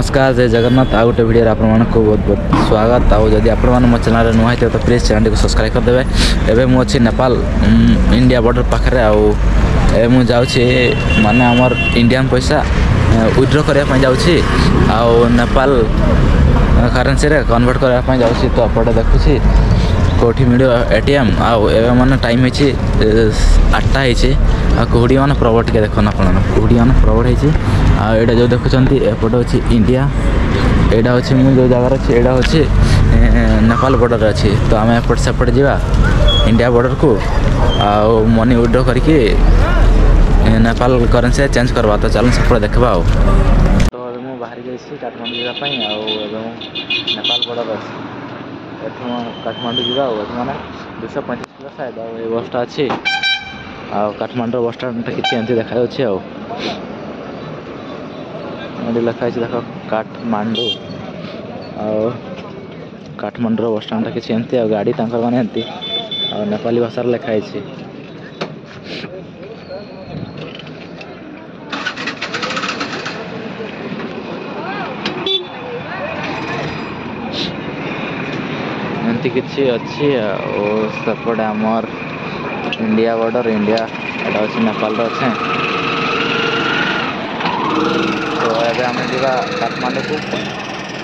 नमस्कार जय जगन्नाथ आ गोटे वीडियो आपण बहुत बहुत स्वागत आउ जदि आपण मो चैनल नुआ है तो प्लीज चैनल को सब्सक्राइब करदेवे। एवं मुझे नेपाल इंडिया बॉर्डर पाखे आउ मु जाऊँगी माने आमर इंडियन पैसा विथड्रॉ करने जाऊँगी आउ नेपाल करेन्सी रे कन्वर्ट करने जाऊँगी। तो आपटे देखुची कोठी मिल एटीएम आउ एवं मैंने टाइम है 8टा है कुहुड़ी मैंने प्रबल टे देखना आप कुहुड़ी मैंने प्रबल है जो देखुं एपटे अच्छी इंडिया यहाँ हूँ मुझे जो जगार अच्छी यहाँ हूँ नेपाल बॉर्डर अच्छी। तो आम एपट सेपट जा इंडिया बॉर्डर को आउ मनी विथड्रॉ करके नेपाल करेन्सी चेंज करवा। तो चलो सेपटे देखा। तो मुझे बाहर जाइए काठमांडू जावाई नेपाल बॉर्डर अच्छी काठमांडू जा मैंने 235 किलो शायद ये बसटा अच्छी काठमांडू बस स्टाण्ड किसी एमती देखा लिखाई देख काठमांडू काठमांडू बस स्टाण्ड किसी एमती गाड़ी मैंने एमती नेपाली भाषा लिखाई एमती किसी अच्छी सेपटे आमर इंडिया बॉर्डर इंडिया यहाँ अच्छे नेपाल अच्छे। तो ये आम जा काठमांडू को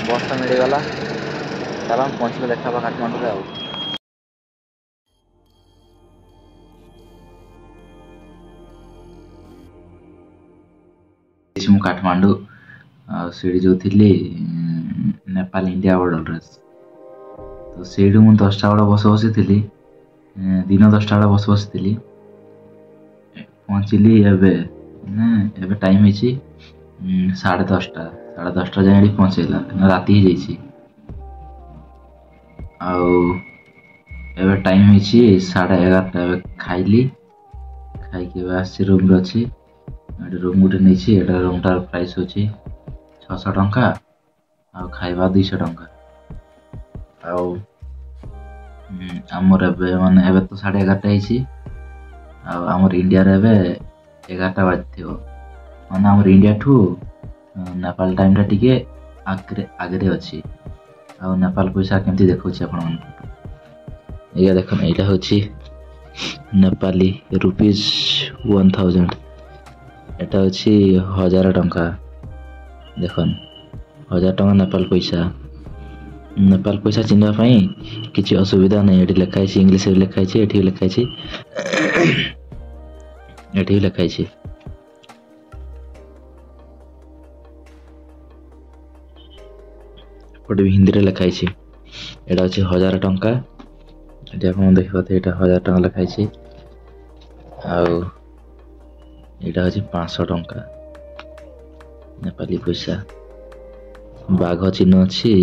बस मिलगला चल हम पहुँचले देखा काठमांडू आउ काठमांडू सीढ़ी जो थी नेपाल इंडिया बॉर्डर। तो सीढ़ी मुझे 10टा बेले बस बसी दिन 10टा बेले बस बसी पहुँचली एवं टाइम है 10:30 जाए पहुँचेगा राति ही जाइए टाइम है 11:30 खाइली खाई आसी रूम अच्छी रूम गोटे नहीं रूम टार प्राइस हूँ 600 टंका खाइबा 200 टंका आमर माने एबे तो 11:30 आमर इंडिया रे 11टा बाजि माने आमर इंडिया ठू नेपाल टाइम टा टिके आगे अच्छी नेपाल पैसा केमती देखा ये देखो यहाँ हूँ नेपाली रुपीज 1000 एटा हूँ 1000 टंका देखन 1000 टंका नेपाल पैसा चिन्हवाई किसी असुविधा नहीं। ये लिखाई इंग्लीश लिखाई ये लिखाई ये लिखाई पटे भी हिंदी लिखाई यहाँ हूँ 1000 टंका ये आप देखिए यहाँ 1000 टंका लिखाई यहाँ हूँ 500 टंका नेपाली पैसा बाघ चिन्ह अच्छी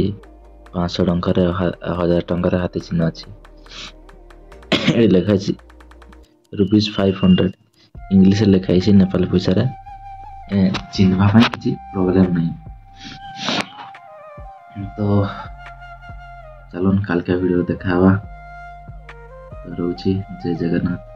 500 टंकार 1000 टंकार हाथी चिन्ह अच्छी लिखाई रुपीज 500 इंग्लीश लिखाई नेपाल पैसा चिन्हवाई किसी प्रोब्लेम नहीं। तो चलो काल का वीडियो देखा रोची जय जगन्नाथ।